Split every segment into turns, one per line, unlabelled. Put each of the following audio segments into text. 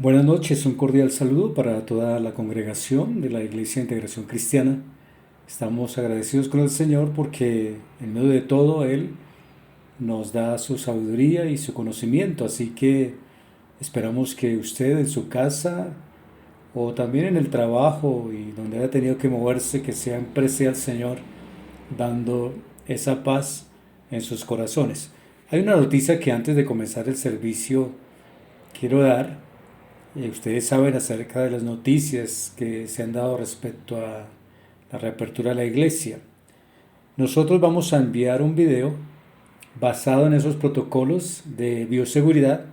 Buenas noches, un cordial saludo para toda la congregación de la Iglesia de Integración Cristiana. Estamos agradecidos con el Señor porque en medio de todo Él nos da su sabiduría y su conocimiento, así que esperamos que usted en su casa o también en el trabajo y donde haya tenido que moverse, que siempre sea el Señor dando esa paz en sus corazones. Hay una noticia que antes de comenzar el servicio quiero dar. Ustedes saben acerca de las noticias que se han dado respecto a la reapertura de la iglesia. Nosotros vamos a enviar un video basado en esos protocolos de bioseguridad,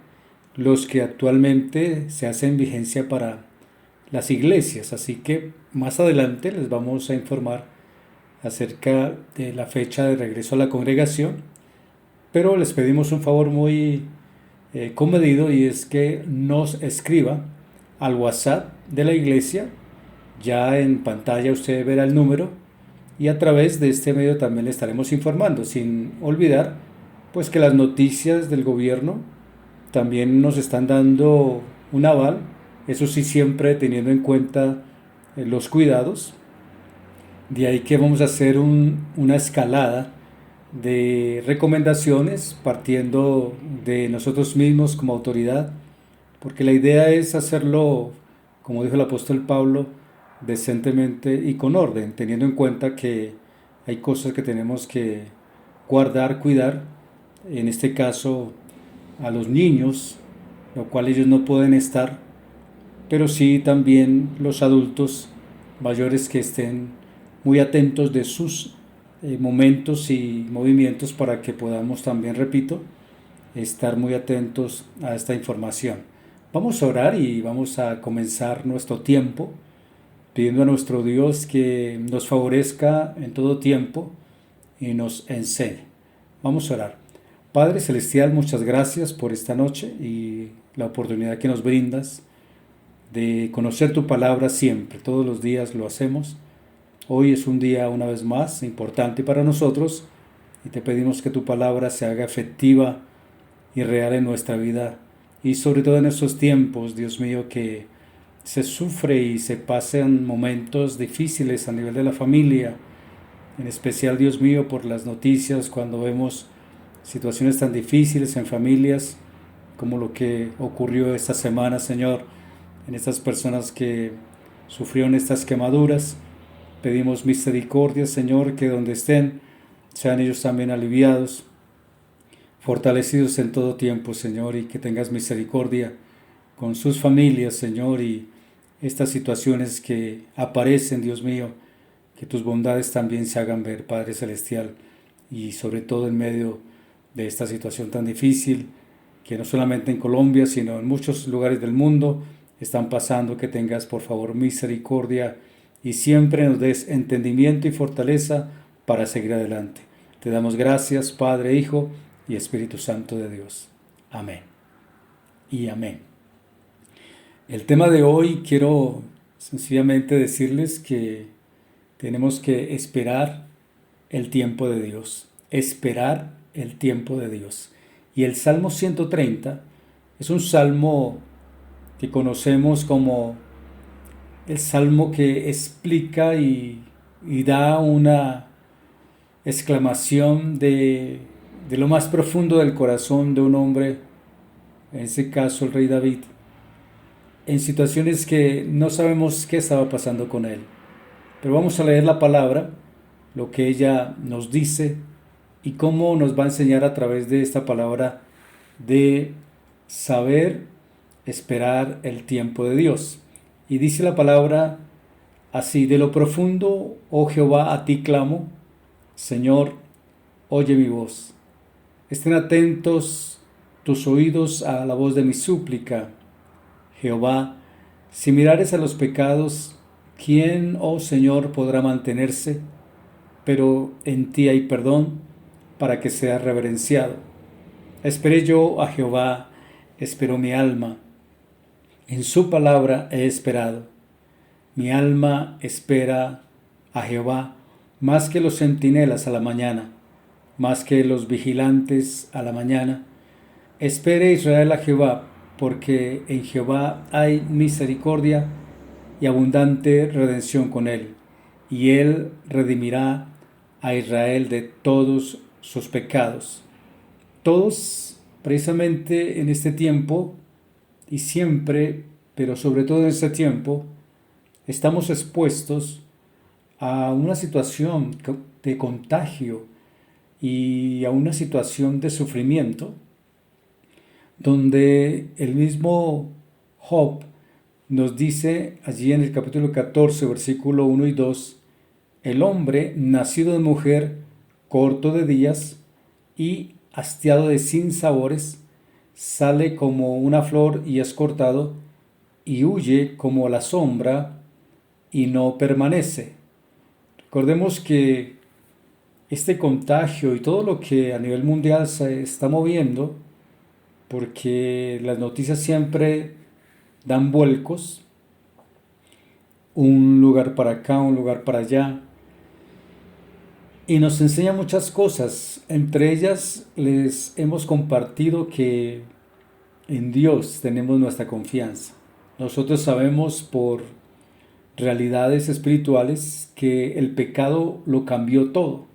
los que actualmente se hacen vigencia para las iglesias. Así que más adelante les vamos a informar acerca de la fecha de regreso a la congregación, pero les pedimos un favor muy comedido, y es que nos escriba al WhatsApp de la iglesia. Ya en pantalla usted verá el número y a través de este medio también le estaremos informando, sin olvidar pues que las noticias del gobierno también nos están dando un aval, eso sí, siempre teniendo en cuenta los cuidados. De ahí que vamos a hacer una escalada de recomendaciones partiendo de nosotros mismos como autoridad, porque la idea es hacerlo, como dijo el apóstol Pablo, decentemente y con orden, teniendo en cuenta que hay cosas que tenemos que guardar, cuidar, en este caso a los niños, lo cual ellos no pueden estar, pero sí también los adultos mayores que estén muy atentos de sus momentos y movimientos para que podamos también, repito, estar muy atentos a esta información. Vamos a orar y vamos a comenzar nuestro tiempo pidiendo a nuestro Dios que nos favorezca en todo tiempo y nos enseñe. Vamos a orar. Padre Celestial, muchas gracias por esta noche y la oportunidad que nos brindas de conocer tu palabra siempre. Todos los días lo hacemos. Hoy es un día una vez más importante para nosotros y te pedimos que tu palabra se haga efectiva y real en nuestra vida, y sobre todo en estos tiempos, Dios mío, que se sufre y se pasan momentos difíciles a nivel de la familia, en especial, Dios mío, por las noticias, cuando vemos situaciones tan difíciles en familias como lo que ocurrió esta semana, Señor, en estas personas que sufrieron estas quemaduras. Pedimos misericordia, Señor, que donde estén sean ellos también aliviados, fortalecidos en todo tiempo, Señor, y que tengas misericordia con sus familias, Señor, y estas situaciones que aparecen, Dios mío, que tus bondades también se hagan ver, Padre Celestial, y sobre todo en medio de esta situación tan difícil, que no solamente en Colombia, sino en muchos lugares del mundo están pasando, que tengas por favor misericordia y siempre nos des entendimiento y fortaleza para seguir adelante. Te damos gracias, Padre, Hijo y Espíritu Santo de Dios. Amén y amén. El tema de hoy quiero sencillamente decirles que tenemos que esperar el tiempo de Dios. Esperar el tiempo de Dios. Y el Salmo 130 es un salmo que conocemos como el salmo que explica y da una exclamación de lo más profundo del corazón de un hombre, en este caso el rey David, en situaciones que no sabemos qué estaba pasando con él. Pero vamos a leer la palabra, lo que ella nos dice y cómo nos va a enseñar a través de esta palabra de saber esperar el tiempo de Dios. Y dice la palabra así: de lo profundo, oh Jehová, a ti clamo, Señor, oye mi voz. Estén atentos tus oídos a la voz de mi súplica. Jehová, si mirares a los pecados, ¿quién, oh Señor, podrá mantenerse? Pero en ti hay perdón para que sea reverenciado. Esperé yo a Jehová, esperó mi alma. En su palabra he esperado. Mi alma espera a Jehová más que los centinelas a la mañana, más que los vigilantes a la mañana. Espere Israel a Jehová, porque en Jehová hay misericordia y abundante redención con él, y él redimirá a Israel de todos sus pecados. Todos, precisamente en este tiempo, y siempre, pero sobre todo en este tiempo, estamos expuestos a una situación de contagio y a una situación de sufrimiento, donde el mismo Job nos dice allí en el capítulo 14, versículo 1 y 2, el hombre nacido de mujer, corto de días y hastiado de sinsabores, sale como una flor y es cortado, y huye como la sombra y no permanece. Recordemos que este contagio y todo lo que a nivel mundial se está moviendo, porque las noticias siempre dan vuelcos, un lugar para acá, un lugar para allá, y nos enseña muchas cosas. Entre ellas les hemos compartido que en Dios tenemos nuestra confianza. Nosotros sabemos por realidades espirituales que el pecado lo cambió todo.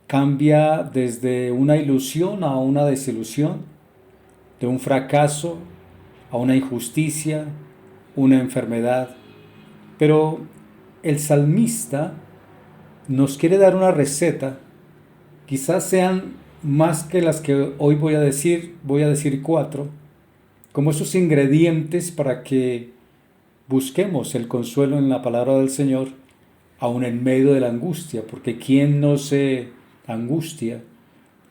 Cambia desde una ilusión a una desilusión, de un fracaso a una injusticia, una enfermedad. Pero el salmista nos quiere dar una receta, quizás sean más que las que hoy voy a decir 4, como esos ingredientes para que busquemos el consuelo en la palabra del Señor, aun en medio de la angustia, porque ¿quién no se angustia?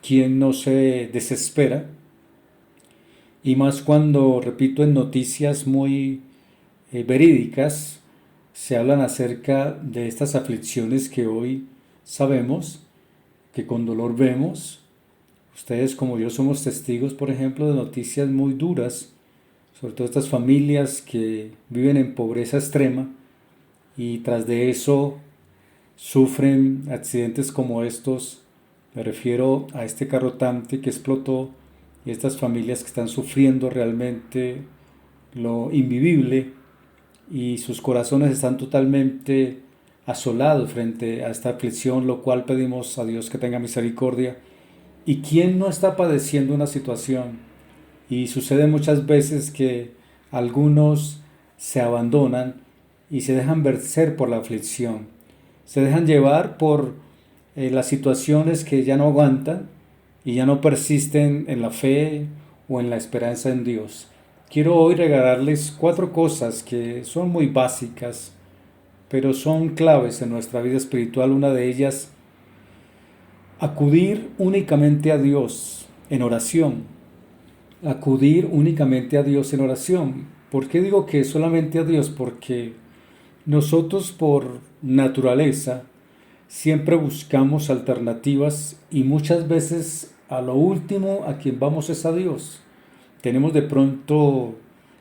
¿Quién no se desespera? Y más cuando, repito, en noticias muy verídicas, se hablan acerca de estas aflicciones que hoy sabemos, que con dolor vemos. Ustedes como yo somos testigos, por ejemplo, de noticias muy duras, sobre todo estas familias que viven en pobreza extrema y tras de eso sufren accidentes como estos. Me refiero a este carro Tante que explotó y estas familias que están sufriendo realmente lo invivible y sus corazones están totalmente asolados frente a esta aflicción, lo cual pedimos a Dios que tenga misericordia. ¿Y quién no está padeciendo una situación? Y sucede muchas veces que algunos se abandonan y se dejan vencer por la aflicción, se dejan llevar por las situaciones que ya no aguantan y ya no persisten en la fe o en la esperanza en Dios. Quiero hoy regalarles 4 cosas que son muy básicas, pero son claves en nuestra vida espiritual. Una de ellas, acudir únicamente a Dios en oración. Acudir únicamente a Dios en oración. ¿Por qué digo que solamente a Dios? Porque nosotros por naturaleza siempre buscamos alternativas y muchas veces a lo último a quien vamos es a Dios. Tenemos de pronto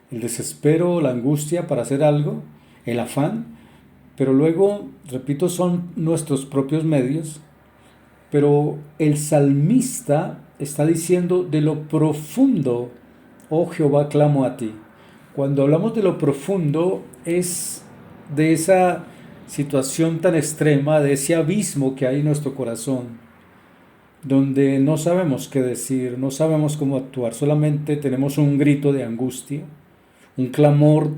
el desespero, la angustia para hacer algo, el afán, pero luego, repito, son nuestros propios medios. Pero el salmista está diciendo: de lo profundo, oh Jehová, clamo a ti. Cuando hablamos de lo profundo es de esa situación tan extrema, de ese abismo que hay en nuestro corazón, donde no sabemos qué decir, no sabemos cómo actuar, solamente tenemos un grito de angustia, un clamor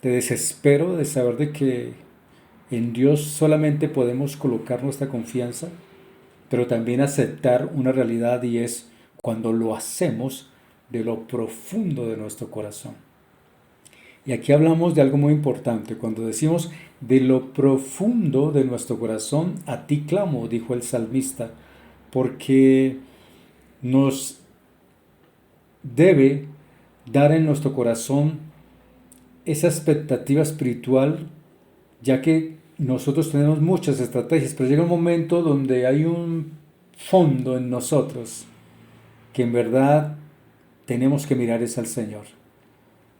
de desespero, de saber de que en Dios solamente podemos colocar nuestra confianza, pero también aceptar una realidad, y es cuando lo hacemos de lo profundo de nuestro corazón. Y aquí hablamos de algo muy importante. Cuando decimos de lo profundo de nuestro corazón, a ti clamo, dijo el salmista, porque nos debe dar en nuestro corazón esa expectativa espiritual, ya que nosotros tenemos muchas estrategias, pero llega un momento donde hay un fondo en nosotros que en verdad tenemos que mirar es al Señor.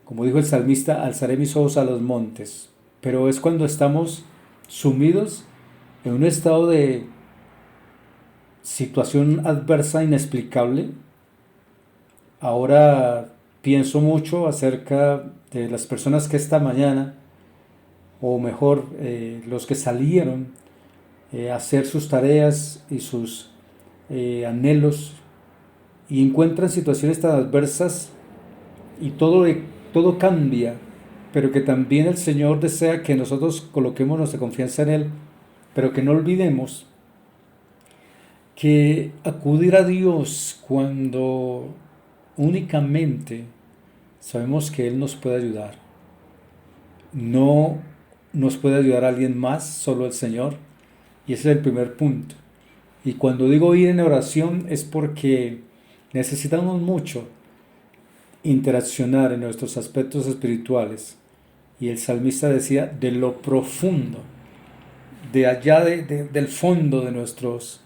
Como dijo el salmista, alzaré mis ojos a los montes, pero es cuando estamos sumidos en un estado de situación adversa inexplicable. Ahora pienso mucho acerca de las personas que esta mañana, o mejor, los que salieron a hacer sus tareas y sus anhelos y encuentran situaciones tan adversas y todo cambia, pero que también el Señor desea que nosotros coloquemos nuestra confianza en Él, pero que no olvidemos que acudir a Dios cuando únicamente sabemos que Él nos puede ayudar. No nos puede ayudar alguien más, solo el Señor. Y ese es el primer punto. Y cuando digo ir en oración es porque necesitamos mucho interaccionar en nuestros aspectos espirituales. Y el salmista decía, de lo profundo, de allá del fondo de nuestros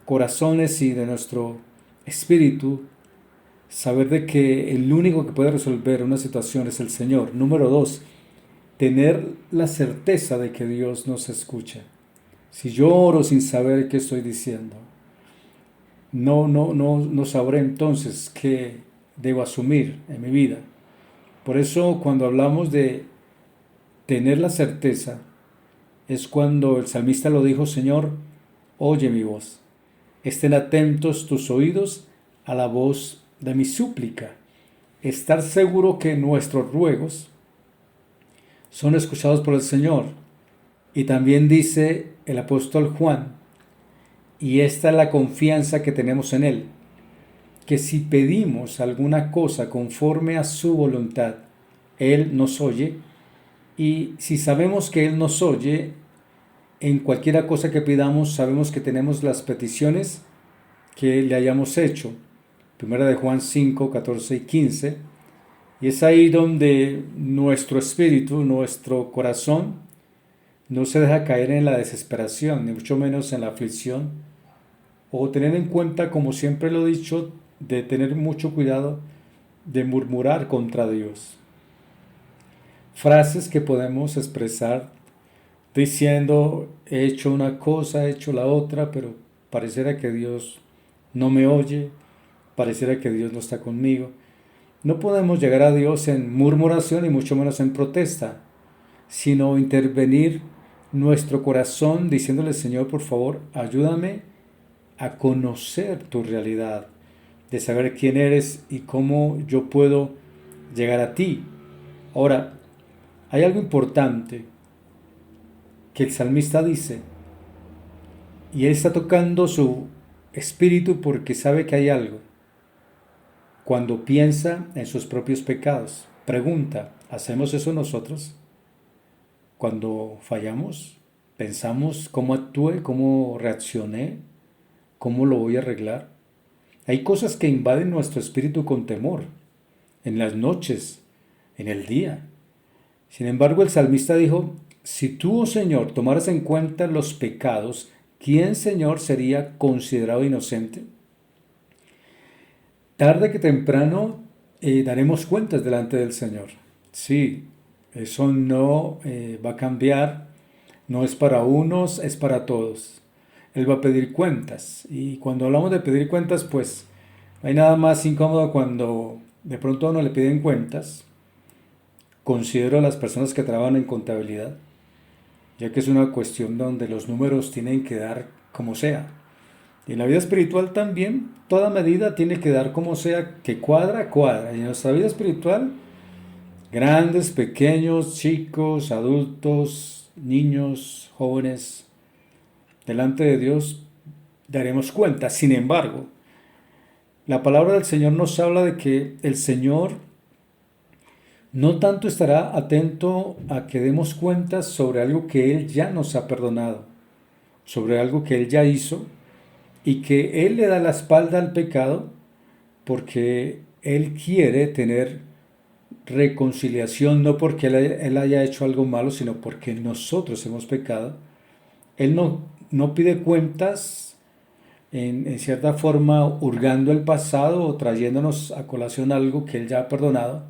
corazones y de nuestro espíritu, saber de que el único que puede resolver una situación es el Señor. Número dos, tener la certeza de que Dios nos escucha. Si yo oro sin saber qué estoy diciendo, no sabré entonces qué debo asumir en mi vida. Por eso cuando hablamos de tener la certeza, es cuando el salmista lo dijo, Señor, oye mi voz. Estén atentos tus oídos a la voz de mi súplica. Estar seguro que nuestros ruegos son escuchados por el Señor. Y también dice el apóstol Juan, y esta es la confianza que tenemos en Él, que si pedimos alguna cosa conforme a su voluntad, Él nos oye, y si sabemos que Él nos oye, en cualquiera cosa que pidamos, sabemos que tenemos las peticiones que le hayamos hecho. Primera de Juan 5, 14 y 15. Y es ahí donde nuestro espíritu, nuestro corazón, no se deja caer en la desesperación, ni mucho menos en la aflicción, o tener en cuenta, como siempre lo he dicho, de tener mucho cuidado de murmurar contra Dios. Frases que podemos expresar diciendo, he hecho una cosa, he hecho la otra, pero pareciera que Dios no me oye, pareciera que Dios no está conmigo. No podemos llegar a Dios en murmuración y mucho menos en protesta, sino intervenir nuestro corazón diciéndole, Señor, por favor, ayúdame a conocer tu realidad, de saber quién eres y cómo yo puedo llegar a ti. Ahora, hay algo importante que el salmista dice, y él está tocando su espíritu porque sabe que hay algo. Cuando piensa en sus propios pecados, pregunta, ¿hacemos eso nosotros? Cuando fallamos, pensamos cómo actué, cómo reaccioné, cómo lo voy a arreglar. Hay cosas que invaden nuestro espíritu con temor, en las noches, en el día. Sin embargo, el salmista dijo, si tú, oh Señor, tomaras en cuenta los pecados, ¿quién, Señor, sería considerado inocente? Tarde que temprano daremos cuentas delante del Señor. Sí, eso no va a cambiar, no es para unos, es para todos. Él va a pedir cuentas. Y cuando hablamos de pedir cuentas, pues no hay nada más incómodo cuando de pronto a uno le piden cuentas. Considero a las personas que trabajan en contabilidad, ya que es una cuestión donde los números tienen que dar como sea. Y en la vida espiritual también, toda medida tiene que dar como sea, que cuadra, cuadra. Y en nuestra vida espiritual, grandes, pequeños, chicos, adultos, niños, jóvenes, delante de Dios daremos cuenta. Sin embargo, la palabra del Señor nos habla de que el Señor no tanto estará atento a que demos cuentas sobre algo que Él ya nos ha perdonado, sobre algo que Él ya hizo, y que Él le da la espalda al pecado porque Él quiere tener reconciliación, no porque Él haya hecho algo malo, sino porque nosotros hemos pecado. Él no pide cuentas en cierta forma hurgando el pasado o trayéndonos a colación algo que Él ya ha perdonado.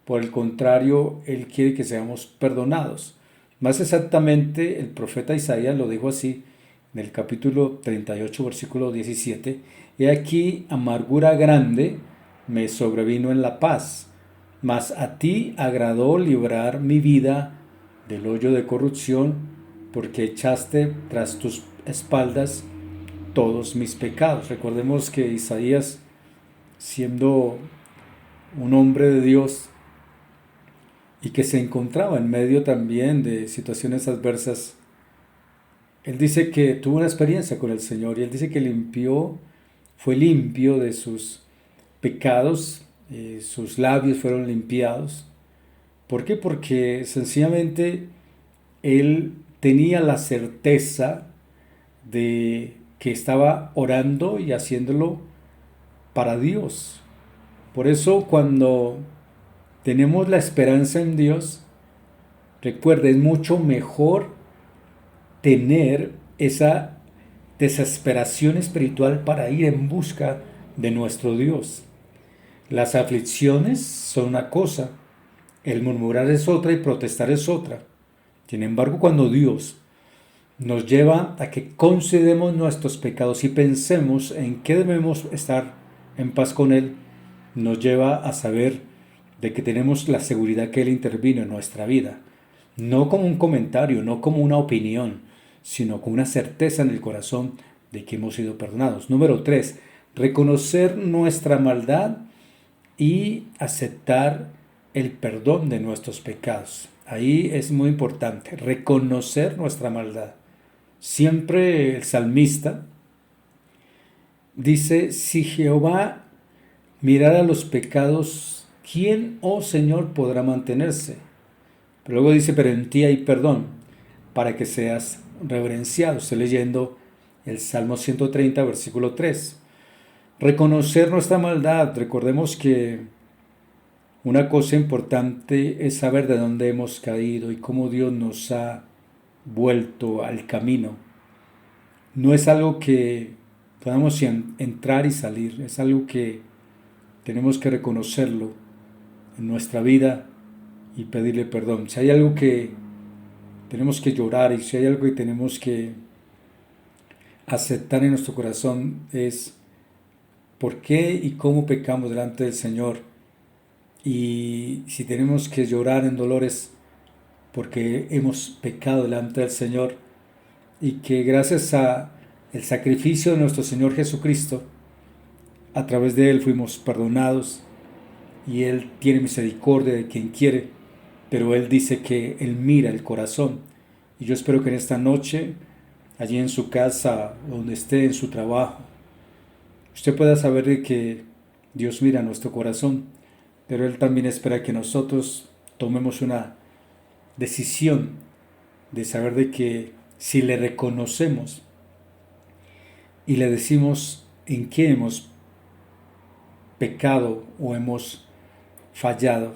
Por el contrario, Él quiere que seamos perdonados. Más exactamente, el profeta Isaías lo dijo así, en el capítulo 38, versículo 17, he aquí amargura grande me sobrevino en la paz, mas a ti agradó librar mi vida del hoyo de corrupción, porque echaste tras tus espaldas todos mis pecados. Recordemos que Isaías, siendo un hombre de Dios y que se encontraba en medio también de situaciones adversas, él dice que tuvo una experiencia con el Señor y él dice que fue limpio de sus pecados, sus labios fueron limpiados. ¿Por qué? Porque sencillamente él tenía la certeza de que estaba orando y haciéndolo para Dios. Por eso cuando tenemos la esperanza en Dios, recuerda, es mucho mejor tener esa desesperación espiritual para ir en busca de nuestro Dios. Las aflicciones son una cosa, el murmurar es otra y protestar es otra. Sin embargo, cuando Dios nos lleva a que consideremos nuestros pecados y pensemos en qué debemos estar en paz con Él, nos lleva a saber de que tenemos la seguridad que Él intervino en nuestra vida. No como un comentario, no como una opinión, sino con una certeza en el corazón de que hemos sido perdonados. Número 3, reconocer nuestra maldad y aceptar el perdón de nuestros pecados. Ahí es muy importante, reconocer nuestra maldad. Siempre el salmista dice, si Jehová mirara los pecados, ¿quién, oh Señor, podrá mantenerse? Pero luego dice, pero en ti hay perdón, para que seas reverenciado. Estoy leyendo el Salmo 130, versículo 3. Reconocer nuestra maldad. Recordemos que una cosa importante es saber de dónde hemos caído y cómo Dios nos ha vuelto al camino. No es algo que podamos entrar y salir, es algo que tenemos que reconocerlo en nuestra vida y pedirle perdón. Si hay algo que tenemos que llorar y si hay algo que tenemos que aceptar en nuestro corazón es por qué y cómo pecamos delante del Señor. Y si tenemos que llorar en dolores porque hemos pecado delante del Señor y que gracias a el sacrificio de nuestro Señor Jesucristo, a través de Él fuimos perdonados y Él tiene misericordia de quien quiere, pero Él dice que Él mira el corazón. Y yo espero que en esta noche, allí en su casa, donde esté, en su trabajo, usted pueda saber de que Dios mira nuestro corazón, pero Él también espera que nosotros tomemos una decisión de saber de que si le reconocemos y le decimos en qué hemos pecado o hemos fallado,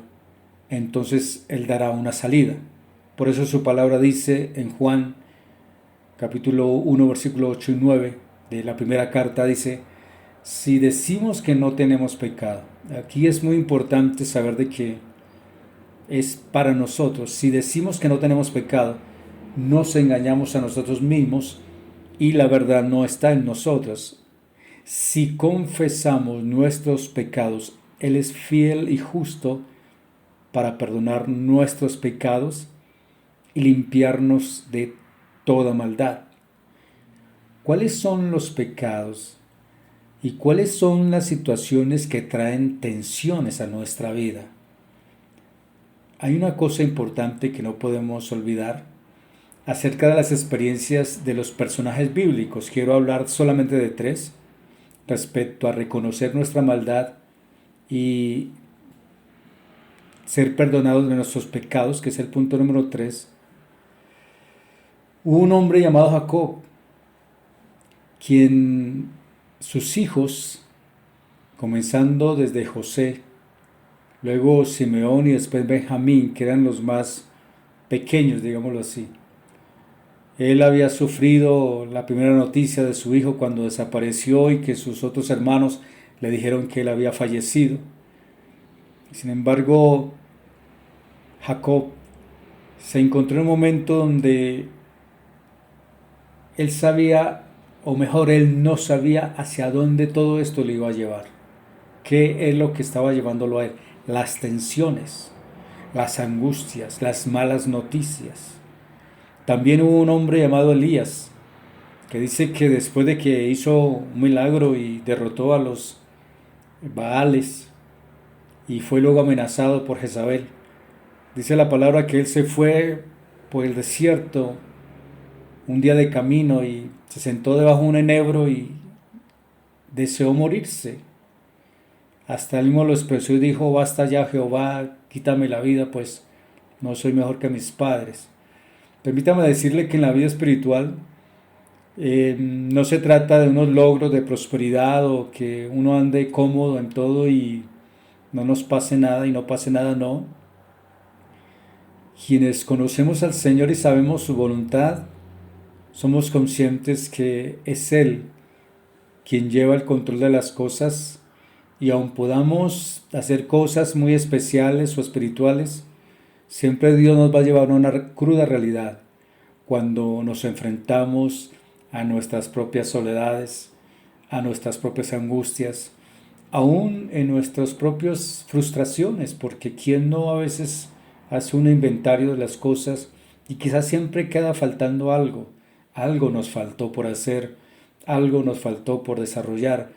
entonces Él dará una salida. Por eso su palabra dice en Juan capítulo 1 versículo 8 y 9 de la primera carta, dice, si decimos que no tenemos pecado, aquí es muy importante saber de que es para nosotros, si decimos que no tenemos pecado, nos engañamos a nosotros mismos y la verdad no está en nosotros. Si confesamos nuestros pecados, Él es fiel y justo para perdonar nuestros pecados y limpiarnos de toda maldad. ¿Cuáles son los pecados y cuáles son las situaciones que traen tensiones a nuestra vida? Hay una cosa importante que no podemos olvidar acerca de las experiencias de los personajes bíblicos. Quiero hablar solamente de 3 respecto a reconocer nuestra maldad y ser perdonados de nuestros pecados, que es el punto número 3. Hubo un hombre llamado Jacob, quien sus hijos, comenzando desde José, luego Simeón y después Benjamín, que eran los más pequeños, digámoslo así. Él había sufrido la primera noticia de su hijo cuando desapareció y que sus otros hermanos le dijeron que él había fallecido. Sin embargo, Jacob se encontró en un momento donde él sabía, o mejor, él no sabía hacia dónde todo esto le iba a llevar. ¿Qué es lo que estaba llevándolo a él? Las tensiones, las angustias, las malas noticias. También hubo un hombre llamado Elías, que dice que después de que hizo un milagro y derrotó a los Baales y fue luego amenazado por Jezabel, dice la palabra que él se fue por el desierto un día de camino y se sentó debajo de un enebro y deseó morirse. Hasta él mismo lo expresó y dijo: basta ya, Jehová, quítame la vida, pues no soy mejor que mis padres. Permítame decirle que en la vida espiritual no se trata de unos logros de prosperidad o que uno ande cómodo en todo y no nos pase nada y no pase nada, no. Quienes conocemos al Señor y sabemos su voluntad, somos conscientes que es Él quien lleva el control de las cosas, y aun podamos hacer cosas muy especiales o espirituales, siempre Dios nos va a llevar a una cruda realidad cuando nos enfrentamos a nuestras propias soledades, a nuestras propias angustias, aún en nuestras propias frustraciones, porque quien no a veces hace un inventario de las cosas y quizás siempre queda faltando algo, algo nos faltó por hacer, algo nos faltó por desarrollar.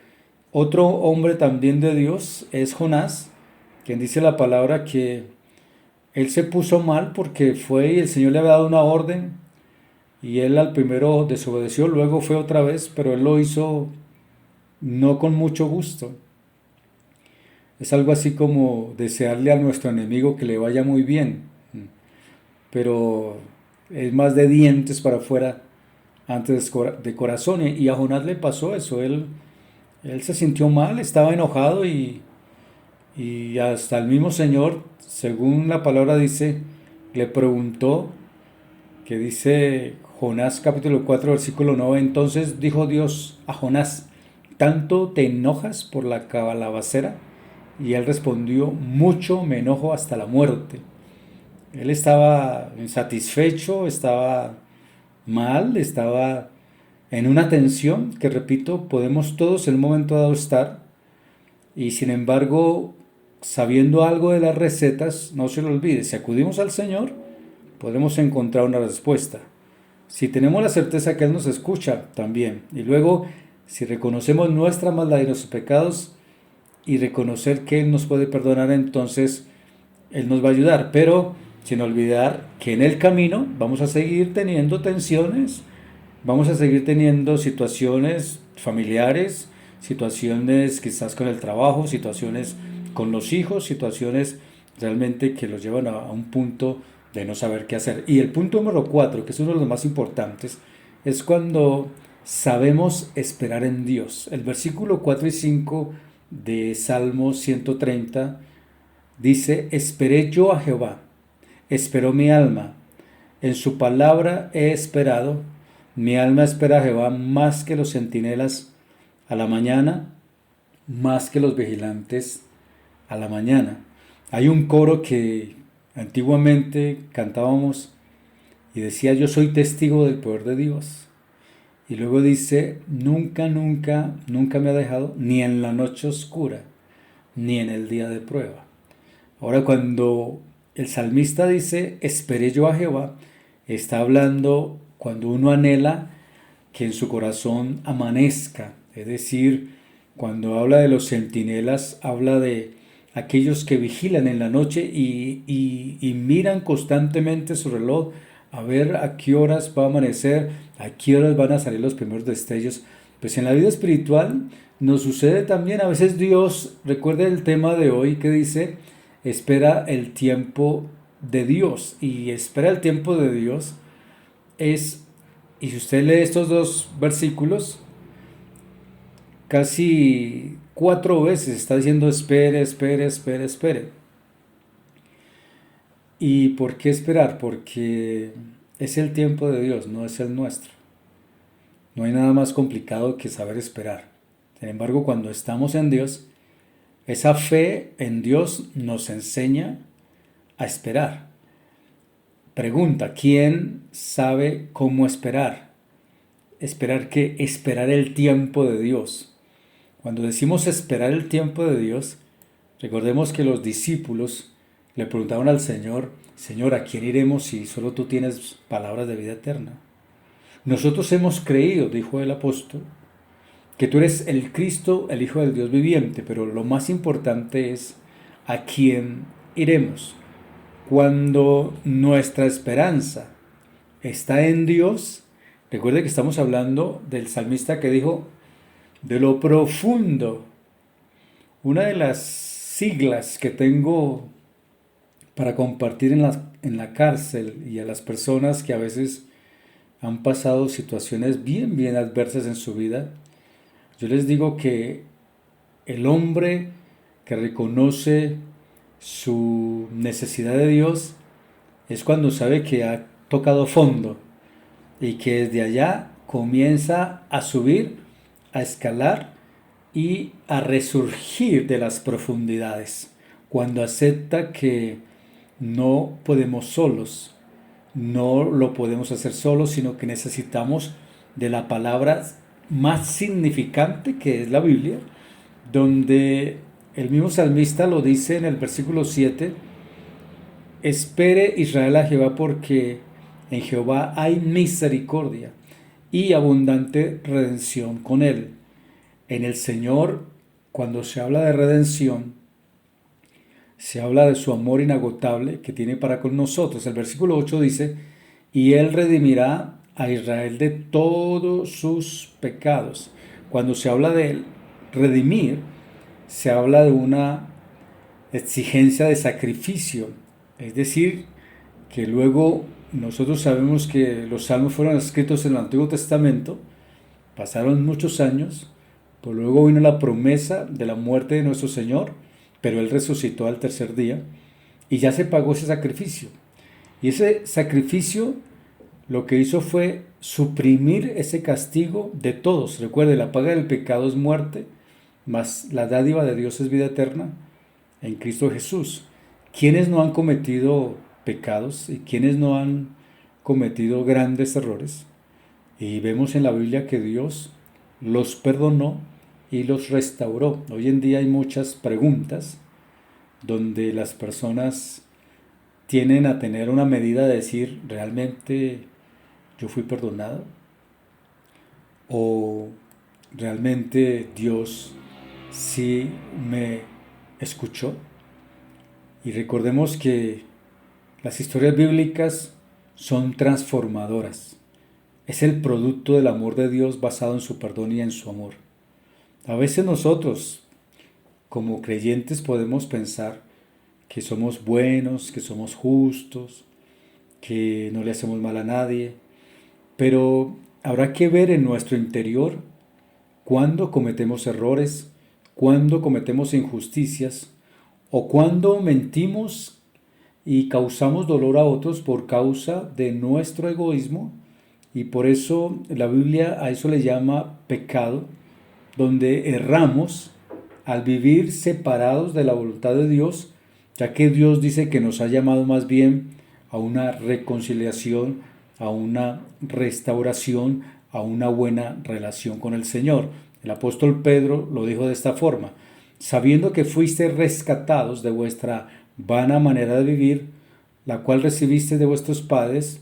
Otro hombre también de Dios es Jonás, quien dice la palabra que él se puso mal porque fue y el Señor le había dado una orden y él al primero desobedeció, luego fue otra vez, pero él lo hizo no con mucho gusto. Es algo así como desearle a nuestro enemigo que le vaya muy bien, pero es más de dientes para afuera antes de corazón. Y a Jonás le pasó eso, él se sintió mal, estaba enojado y hasta el mismo Señor, según la palabra dice, le preguntó, que dice Jonás capítulo 4 versículo 9, entonces dijo Dios a Jonás: ¿tanto te enojas por la calabacera? Y él respondió: mucho me enojo hasta la muerte. Él estaba insatisfecho, estaba mal, estaba en una tensión que, repito, podemos todos en un momento dado estar, y sin embargo, sabiendo algo de las recetas, no se lo olvide, si acudimos al Señor, podremos encontrar una respuesta. Si tenemos la certeza que Él nos escucha, también. Y luego, si reconocemos nuestra maldad y nuestros pecados y reconocer que Él nos puede perdonar, entonces Él nos va a ayudar. Pero sin olvidar que en el camino vamos a seguir teniendo tensiones, vamos a seguir teniendo situaciones familiares, situaciones quizás con el trabajo, situaciones con los hijos, situaciones realmente que los llevan a un punto de no saber qué hacer. Y el punto número 4, que es uno de los más importantes, es cuando sabemos esperar en Dios. El versículo 4 y 5 de Salmo 130 dice: esperé yo a Jehová, esperó mi alma, en su palabra he esperado, mi alma espera a Jehová más que los centinelas a la mañana, más que los vigilantes a la mañana. Hay un coro que antiguamente cantábamos y decía: yo soy testigo del poder de Dios. Y luego dice: nunca, nunca, nunca me ha dejado, ni en la noche oscura, ni en el día de prueba. Ahora, cuando el salmista dice: esperé yo a Jehová, está hablando cuando uno anhela que en su corazón amanezca. Es decir, cuando habla de los centinelas, habla de aquellos que vigilan en la noche y miran constantemente su reloj a ver a qué horas va a amanecer, a qué horas van a salir los primeros destellos. Pues en la vida espiritual nos sucede también. A veces Dios, recuerde el tema de hoy que dice: espera el tiempo de Dios. Y espera el tiempo de Dios es, y si usted lee estos dos versículos, casi 4 veces está diciendo: espere, espere, espere, espere. ¿Y por qué esperar? Porque es el tiempo de Dios, no es el nuestro. No hay nada más complicado que saber esperar. Sin embargo, cuando estamos en Dios, esa fe en Dios nos enseña a esperar. Pregunta: ¿quién sabe cómo esperar? Esperar que esperar el tiempo de Dios. Cuando decimos esperar el tiempo de Dios, recordemos que los discípulos le preguntaron al Señor, Señor, ¿a quién iremos si solo tú tienes palabras de vida eterna? Nosotros hemos creído, dijo el apóstol, que tú eres el Cristo, el Hijo del Dios viviente, pero lo más importante es a quién iremos. Cuando nuestra esperanza está en Dios, recuerde que estamos hablando del salmista que dijo, de lo profundo. Una de las siglas que tengo para compartir en la cárcel y a las personas que a veces han pasado situaciones bien adversas en su vida, yo les digo que el hombre que reconoce su necesidad de Dios es cuando sabe que ha tocado fondo y que desde allá comienza a subir, a escalar y a resurgir de las profundidades. Cuando acepta que no podemos solos, no lo podemos hacer solos, sino que necesitamos de la palabra más significante que es la Biblia, donde el mismo salmista lo dice en el versículo 7, espere Israel a Jehová porque en Jehová hay misericordia y abundante redención con él. En el Señor, cuando se habla de redención, se habla de su amor inagotable que tiene para con nosotros. El versículo 8 dice, y él redimirá a Israel de todos sus pecados. Cuando se habla de redimir, se habla de una exigencia de sacrificio. Es decir, que luego nosotros sabemos que los salmos fueron escritos en el Antiguo Testamento, pasaron muchos años, pues luego vino la promesa de la muerte de nuestro Señor, pero Él resucitó al tercer día y ya se pagó ese sacrificio. Y ese sacrificio lo que hizo fue suprimir ese castigo de todos. Recuerde, la paga del pecado es muerte, mas la dádiva de Dios es vida eterna en Cristo Jesús. ¿Quiénes no han cometido pecados y quienes no han cometido grandes errores? Y vemos en la Biblia que Dios los perdonó y los restauró. Hoy en día hay muchas preguntas donde las personas tienen a tener una medida de decir, ¿realmente yo fui perdonado? ¿O realmente Dios sí me escuchó? Y recordemos que las historias bíblicas son transformadoras. Es el producto del amor de Dios basado en su perdón y en su amor. A veces nosotros, como creyentes, podemos pensar que somos buenos, que somos justos, que no le hacemos mal a nadie, pero habrá que ver en nuestro interior cuándo cometemos errores, cuándo cometemos injusticias o cuándo mentimos y causamos dolor a otros por causa de nuestro egoísmo. Y por eso la Biblia a eso le llama pecado, donde erramos al vivir separados de la voluntad de Dios, ya que Dios dice que nos ha llamado más bien a una reconciliación, a una restauración, a una buena relación con el Señor. El apóstol Pedro lo dijo de esta forma, sabiendo que fuisteis rescatados de vuestra vana manera de vivir, la cual recibisteis de vuestros padres,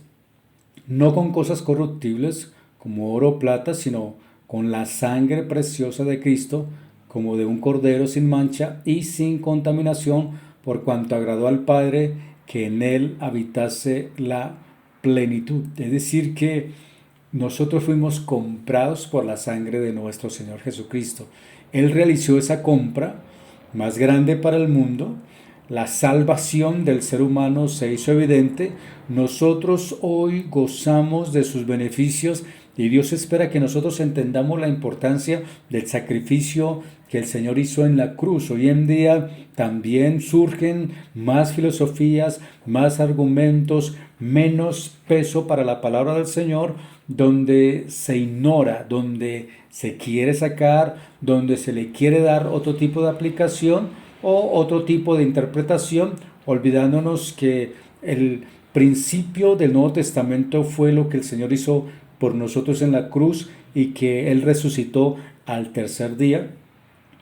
no con cosas corruptibles como oro o plata, sino con la sangre preciosa de Cristo, como de un cordero sin mancha y sin contaminación, por cuanto agradó al Padre que en él habitase la plenitud. Es decir, que nosotros fuimos comprados por la sangre de nuestro Señor Jesucristo. Él realizó esa compra más grande para el mundo. La salvación del ser humano se hizo evidente. Nosotros hoy gozamos de sus beneficios y Dios espera que nosotros entendamos la importancia del sacrificio que el Señor hizo en la cruz. Hoy en día también surgen más filosofías, más argumentos, menos peso para la palabra del Señor, donde se ignora, donde se quiere sacar, donde se le quiere dar otro tipo de aplicación o otro tipo de interpretación, olvidándonos que el principio del Nuevo Testamento fue lo que el Señor hizo por nosotros en la cruz y que Él resucitó al tercer día.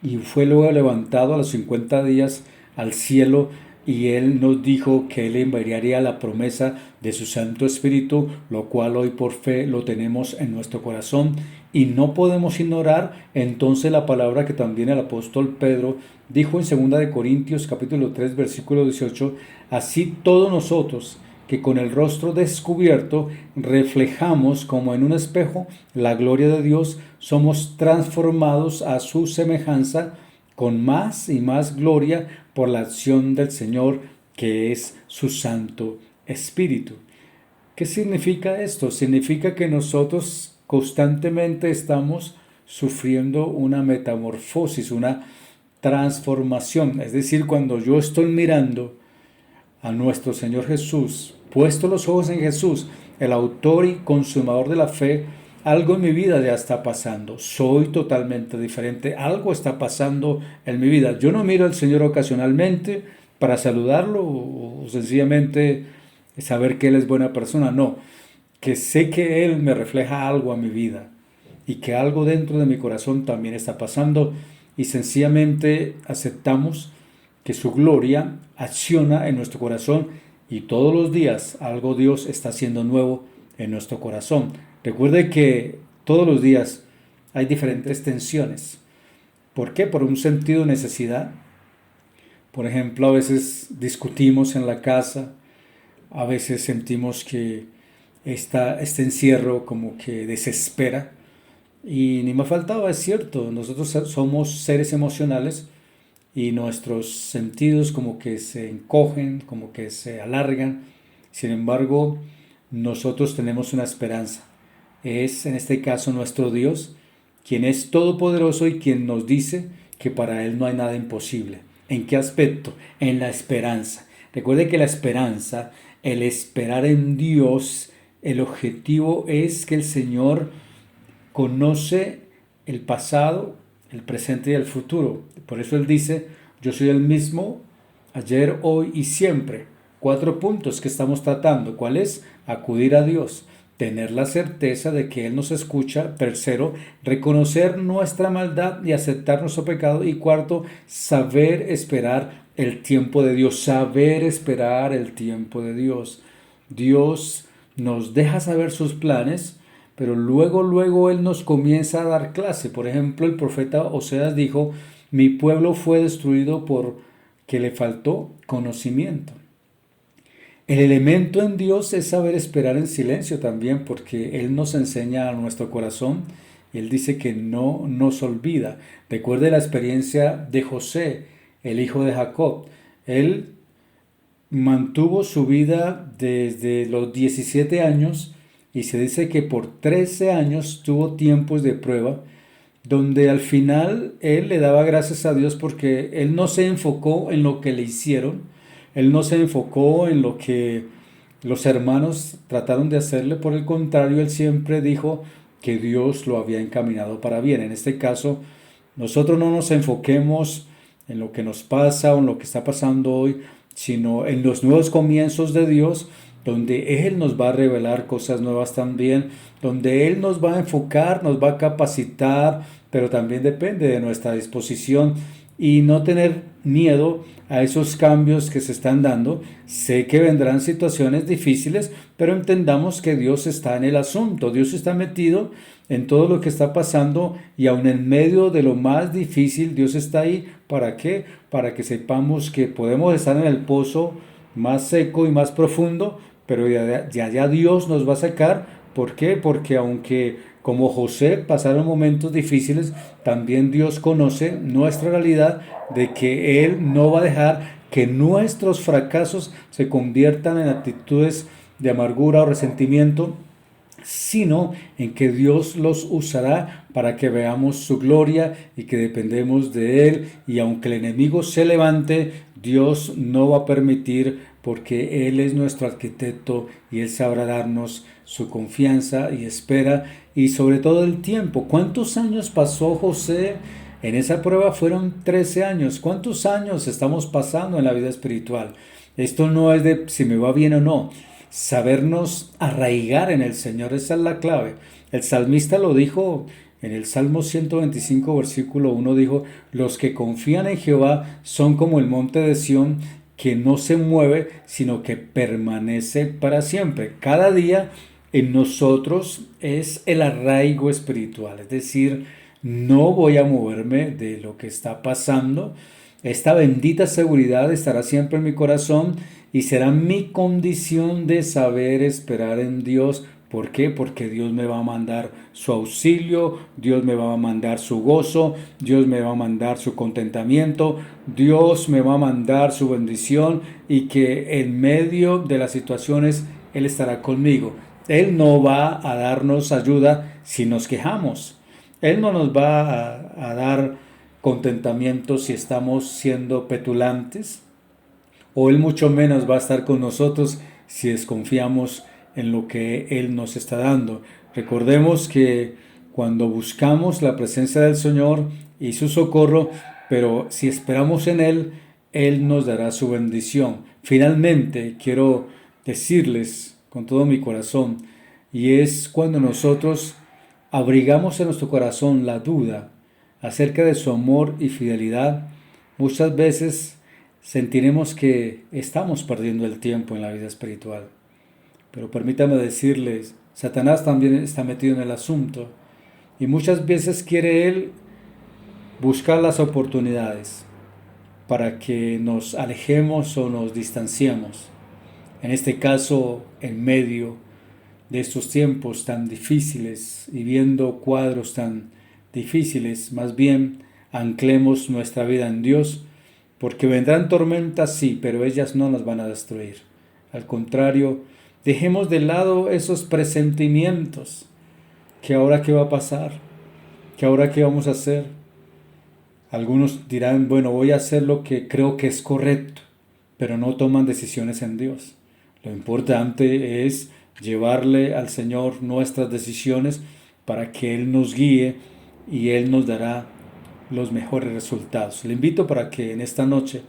y fue luego levantado a los 50 días al cielo, y Él nos dijo que Él enviaría la promesa de su Santo Espíritu, lo cual hoy por fe lo tenemos en nuestro corazón, y no podemos ignorar entonces la palabra que también el apóstol Pedro dijo en 2 Corintios capítulo 3 versículo 18: así todos nosotros, que con el rostro descubierto reflejamos como en un espejo la gloria de Dios, somos transformados a su semejanza con más y más gloria por la acción del Señor, que es su Santo Espíritu. ¿Qué significa esto? Significa que nosotros constantemente estamos sufriendo una metamorfosis, una transformación. Es decir, cuando yo estoy mirando a nuestro Señor Jesús, puesto los ojos en Jesús, el autor y consumador de la fe, algo en mi vida ya está pasando. Soy totalmente diferente. Algo está pasando en mi vida. Yo no miro al Señor ocasionalmente para saludarlo o sencillamente saber que Él es buena persona. No, que sé que Él me refleja algo a mi vida y que algo dentro de mi corazón también está pasando, y sencillamente aceptamos que su gloria acciona en nuestro corazón, y todos los días algo Dios está haciendo nuevo en nuestro corazón. Recuerde que todos los días hay diferentes tensiones. ¿Por qué? Por un sentido de necesidad. Por ejemplo, a veces discutimos en la casa, a veces sentimos que este encierro como que desespera. Y ni me faltaba, es cierto, nosotros somos seres emocionales y nuestros sentidos como que se encogen, como que se alargan. Sin embargo, nosotros tenemos una esperanza. Es en este caso nuestro Dios, quien es todopoderoso y quien nos dice que para Él no hay nada imposible. ¿En qué aspecto? En la esperanza. Recuerde que la esperanza, el esperar en Dios, el objetivo es que el Señor conoce el pasado, el presente y el futuro. Por eso Él dice: yo soy el mismo ayer, hoy y siempre. 4 puntos que estamos tratando. ¿Cuál es? Acudir a Dios, tener la certeza de que Él nos escucha. Tercero, reconocer nuestra maldad y aceptar nuestro pecado. Y cuarto, saber esperar el tiempo de Dios. Saber esperar el tiempo de Dios. Dios nos deja saber sus planes, pero luego Él nos comienza a dar clase. Por ejemplo, el profeta Oseas dijo: mi pueblo fue destruido porque le faltó conocimiento. El elemento en Dios es saber esperar en silencio también, porque Él nos enseña a nuestro corazón. Él dice que no nos olvida. Recuerde la experiencia de José, el hijo de Jacob. Él mantuvo su vida desde los 17 años, y se dice que por 13 años tuvo tiempos de prueba, donde al final él le daba gracias a Dios porque él no se enfocó en lo que le hicieron, él no se enfocó en lo que los hermanos trataron de hacerle. Por el contrario, él siempre dijo que Dios lo había encaminado para bien. En este caso, nosotros no nos enfoquemos en lo que nos pasa o en lo que está pasando hoy, sino en los nuevos comienzos de Dios, donde Él nos va a revelar cosas nuevas también, donde Él nos va a enfocar, nos va a capacitar, pero también depende de nuestra disposición y no tener miedo a esos cambios que se están dando. Sé que vendrán situaciones difíciles, pero entendamos que Dios está en el asunto, Dios está metido en todo lo que está pasando, y aun en medio de lo más difícil, Dios está ahí. ¿Para qué? Para que sepamos que podemos estar en el pozo más seco y más profundo, pero ya Dios nos va a sacar. ¿Por qué? Porque aunque como José pasaron momentos difíciles, también Dios conoce nuestra realidad, de que Él no va a dejar que nuestros fracasos se conviertan en actitudes de amargura o resentimiento, sino en que Dios los usará para que veamos su gloria y que dependemos de Él. Y aunque el enemigo se levante, Dios no va a permitir, porque Él es nuestro arquitecto y Él sabrá darnos su confianza y espera, y sobre todo el tiempo. ¿Cuántos años pasó José en esa prueba? Fueron 13 años. ¿Cuántos años estamos pasando en la vida espiritual? Esto no es de si me va bien o no. Sabernos arraigar en el Señor, esa es la clave. El salmista lo dijo En el Salmo 125, versículo 1 dijo, los que confían en Jehová son como el monte de Sión, que no se mueve, sino que permanece para siempre. Cada día en nosotros es el arraigo espiritual, es decir, no voy a moverme de lo que está pasando. Esta bendita seguridad estará siempre en mi corazón y será mi condición de saber esperar en Dios. ¿Por qué? Porque Dios me va a mandar su auxilio, Dios me va a mandar su gozo, Dios me va a mandar su contentamiento, Dios me va a mandar su bendición y que en medio de las situaciones Él estará conmigo. Él no va a darnos ayuda si nos quejamos. Él no nos va a dar contentamiento si estamos siendo petulantes, o Él mucho menos va a estar con nosotros si desconfiamos en lo que Él nos está dando. Recordemos que cuando buscamos la presencia del Señor y su socorro, pero si esperamos en Él, Él nos dará su bendición. Finalmente, quiero decirles con todo mi corazón, y es cuando nosotros abrigamos en nuestro corazón la duda acerca de su amor y fidelidad, muchas veces sentiremos que estamos perdiendo el tiempo en la vida espiritual. Pero permítame decirles, Satanás también está metido en el asunto y muchas veces quiere él buscar las oportunidades para que nos alejemos o nos distanciemos. En este caso, en medio de estos tiempos tan difíciles y viendo cuadros tan difíciles, más bien anclemos nuestra vida en Dios, porque vendrán tormentas, sí, pero ellas no nos van a destruir. Al contrario, dejemos de lado esos presentimientos, que ahora qué va a pasar, que ahora qué vamos a hacer. Algunos dirán, bueno, voy a hacer lo que creo que es correcto, pero no toman decisiones en Dios. Lo importante es llevarle al Señor nuestras decisiones para que Él nos guíe y Él nos dará los mejores resultados. Le invito para que en esta noche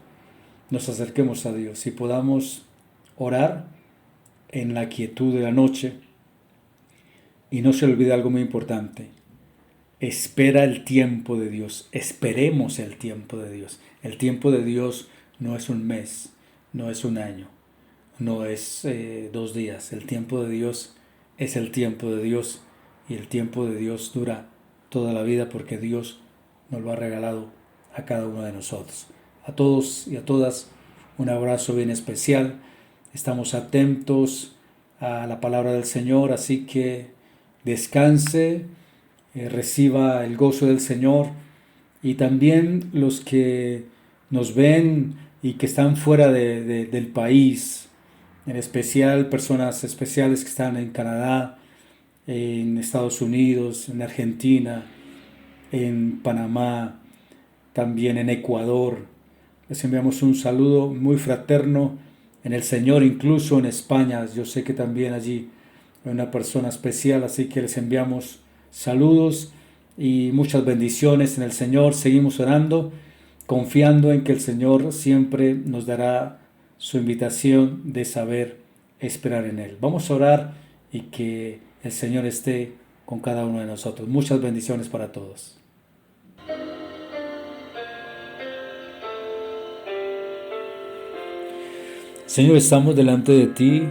nos acerquemos a Dios y podamos orar en la quietud de la noche. Y no se olvide algo muy importante: espera el tiempo de Dios, esperemos el tiempo de Dios. El tiempo de Dios no es un mes, no es un año, no es 2 días. El tiempo de Dios es el tiempo de Dios, y el tiempo de Dios dura toda la vida, porque Dios nos lo ha regalado a cada uno de nosotros. A todos y a todas, un abrazo bien especial. Estamos atentos a la palabra del Señor, así que descanse, reciba el gozo del Señor. Y también los que nos ven y que están fuera del país, en especial personas especiales que están en Canadá, en Estados Unidos, en Argentina, en Panamá, también en Ecuador. Les enviamos un saludo muy fraterno en el Señor, incluso en España. Yo sé que también allí hay una persona especial, así que les enviamos saludos y muchas bendiciones en el Señor. Seguimos orando, confiando en que el Señor siempre nos dará su invitación de saber esperar en Él. Vamos a orar y que el Señor esté con cada uno de nosotros. Muchas bendiciones para todos. Señor, estamos delante de ti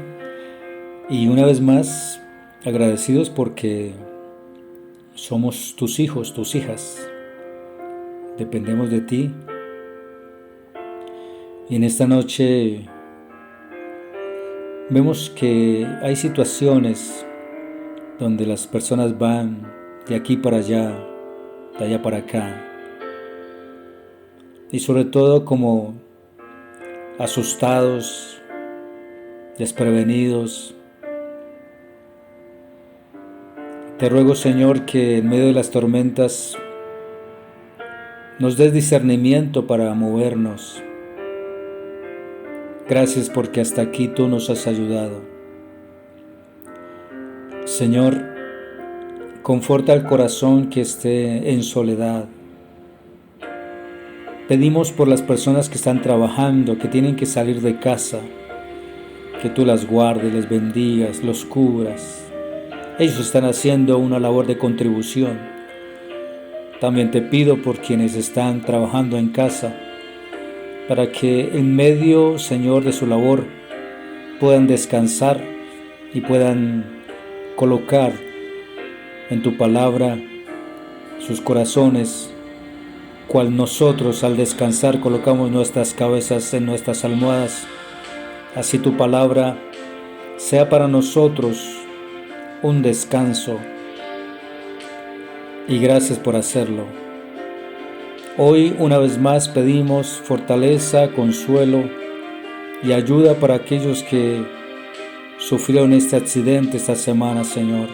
y una vez más agradecidos porque somos tus hijos, tus hijas. Dependemos de ti. Y en esta noche vemos que hay situaciones donde las personas van de aquí para allá, de allá para acá, y sobre todo como asustados, desprevenidos. Te ruego, Señor, que en medio de las tormentas nos des discernimiento para movernos. Gracias porque hasta aquí tú nos has ayudado. Señor, conforta el corazón que esté en soledad. Pedimos por las personas que están trabajando, que tienen que salir de casa, que tú las guardes, les bendigas, los cubras. Ellos están haciendo una labor de contribución. También te pido por quienes están trabajando en casa, para que en medio, Señor, de su labor puedan descansar y puedan colocar en tu palabra sus corazones, cual nosotros al descansar colocamos nuestras cabezas en nuestras almohadas. Así tu palabra sea para nosotros un descanso, y gracias por hacerlo. Hoy una vez más pedimos fortaleza, consuelo y ayuda para aquellos que sufrieron este accidente esta semana, Señor.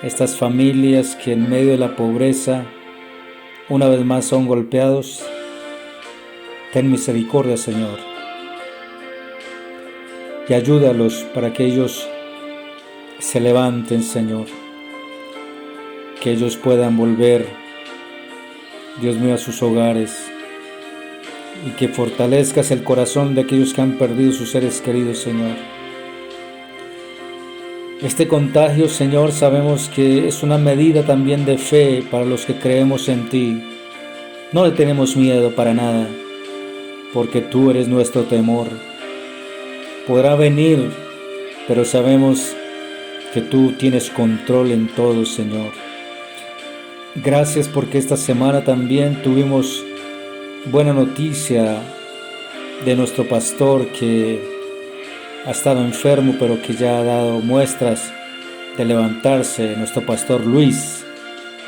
Estas familias que en medio de la pobreza una vez más son golpeados. Ten misericordia, Señor, y ayúdalos para que ellos se levanten, Señor, que ellos puedan volver, Dios mío, a sus hogares, y que fortalezcas el corazón de aquellos que han perdido sus seres queridos, Señor. Este contagio, Señor, sabemos que es una medida también de fe para los que creemos en ti. No le tenemos miedo para nada, porque tú eres nuestro temor. Podrá venir, pero sabemos que tú tienes control en todo, Señor. Gracias porque esta semana también tuvimos buena noticia de nuestro pastor que ha estado enfermo, pero que ya ha dado muestras de levantarse, nuestro pastor Luis.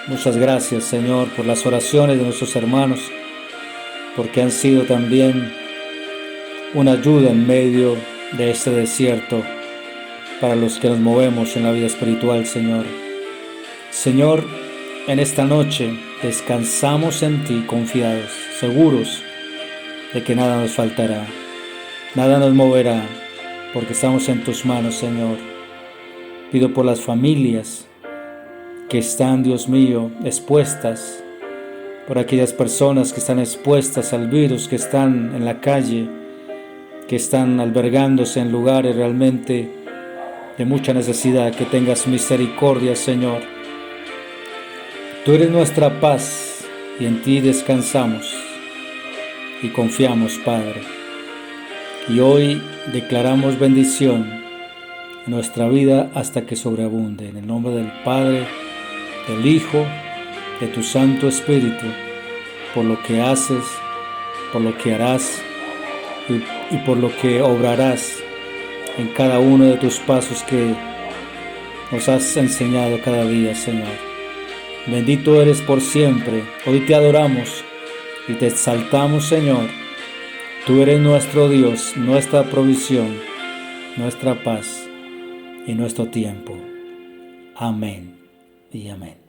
Muchas gracias, Señor, por las oraciones de nuestros hermanos, porque han sido también una ayuda en medio de este desierto para los que nos movemos en la vida espiritual, Señor. Señor, en esta noche descansamos en ti confiados, seguros de que nada nos faltará, nada nos moverá, porque estamos en tus manos, Señor. Pido por las familias que están, Dios mío, expuestas, por aquellas personas que están expuestas al virus, que están en la calle, que están albergándose en lugares realmente de mucha necesidad, que tengas misericordia, Señor. Tú eres nuestra paz y en ti descansamos y confiamos, Padre. Y hoy declaramos bendición en nuestra vida hasta que sobreabunde. En el nombre del Padre, del Hijo, de tu Santo Espíritu, por lo que haces, por lo que harás y por lo que obrarás en cada uno de tus pasos que nos has enseñado cada día, Señor. Bendito eres por siempre. Hoy te adoramos y te exaltamos, Señor. Tú eres nuestro Dios, nuestra provisión, nuestra paz y nuestro tiempo. Amén y amén.